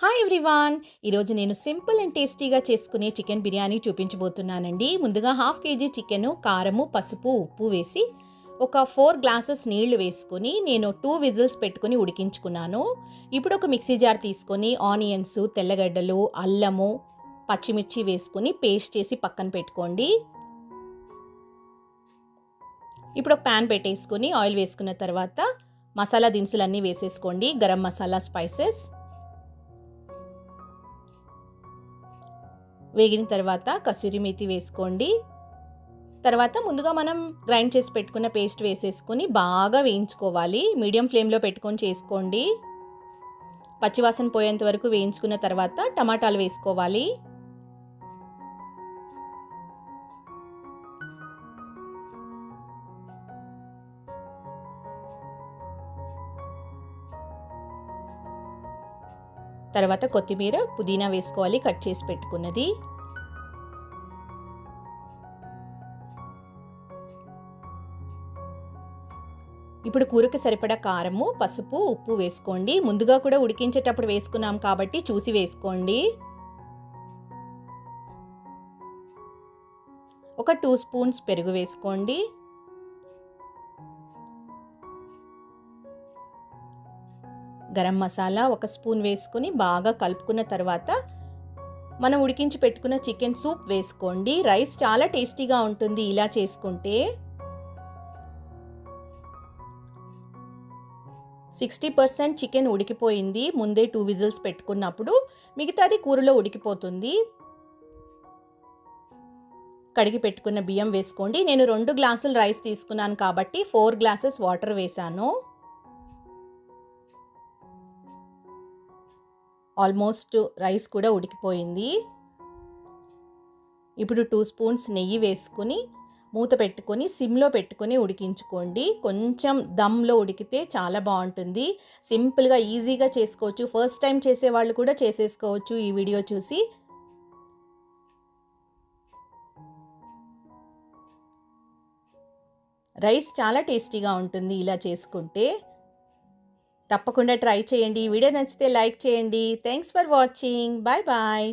Hi everyone. ఈరోజు నేను simple and టేస్టీగా చేసుకునే చికెన్ బిర్యానీ చూపించబోతున్నానండి. ముందుగా హాఫ్ కేజీ చికెను, కారము, పసుపు, ఉప్పు వేసి ఒక 4 గ్లాసెస్ నీళ్లు వేసుకొని నేను 2 విజిల్స్ పెట్టుకొని ఉడికించుకున్నాను. ఇప్పుడు ఒక మిక్సీ జార్ తీసుకొని ఆనియన్స్, తెల్లగడ్డలు, అల్లము, పచ్చిమిర్చి వేసుకొని పేస్ట్ చేసి పక్కన పెట్టుకోండి. ఇప్పుడు ఒక ప్యాన్ పెట్టేసుకొని ఆయిల్ వేసుకున్న తర్వాత మసాలా దినుసులన్నీ వేసేసుకోండి. గరం మసాలా, స్పైసెస్ వేగిన తర్వాత కసూరి మేతి వేసుకోండి. తర్వాత ముందుగా మనం గ్రైండ్ చేసి పెట్టుకున్న పేస్ట్ వేసేసుకొని బాగా వేయించుకోవాలి. మీడియం ఫ్లేమ్లో పెట్టుకొని చేసుకోండి. పచ్చివాసన పోయేంత వరకు వేయించుకున్న తర్వాత టమాటాలు వేసుకోవాలి. తర్వాత కొత్తిమీర, పుదీనా వేసుకోవాలి, కట్ చేసి పెట్టుకున్నది. ఇప్పుడు కూరకు సరిపడా కారము, పసుపు, ఉప్పు వేసుకోండి. ముందుగా కూడా ఉడికించేటప్పుడు వేసుకున్నాం కాబట్టి చూసి వేసుకోండి. ఒక 2 స్పూన్స్ పెరుగు వేసుకోండి. గరం మసాలా ఒక స్పూన్ వేసుకొని బాగా కలుపుకున్న తర్వాత మనం ఉడికించి పెట్టుకున్న చికెన్ సూప్ వేసుకోండి. రైస్ చాలా టేస్టీగా ఉంటుంది ఇలా చేసుకుంటే. 60% చికెన్ ఉడికిపోయింది ముందే 2 విజిల్స్ పెట్టుకున్నప్పుడు. మిగతాది కూరలో ఉడికిపోతుంది. కడిగి పెట్టుకున్న బియ్యం వేసుకోండి. నేను 2 గ్లాసులు రైస్ తీసుకున్నాను కాబట్టి 4 గ్లాసెస్ వాటర్ వేసాను. ఆల్మోస్ట్ రైస్ కూడా ఉడికిపోయింది. ఇప్పుడు 2 స్పూన్స్ నెయ్యి వేసుకొని మూత పెట్టుకొని సిమ్లో పెట్టుకొని ఉడికించుకోండి. కొంచెం దమ్లో ఉడికితే చాలా బాగుంటుంది. సింపుల్గా ఈజీగా చేసుకోవచ్చు. ఫస్ట్ టైం చేసేవాళ్ళు కూడా చేసేసుకోవచ్చు ఈ వీడియో చూసి. రైస్ చాలా టేస్టీగా ఉంటుంది ఇలా చేసుకుంటే. తప్పకుండా ట్రై చేయండి. వీడియో నచ్చితే లైక్ చేయండి. Thanks for watching. Bye bye.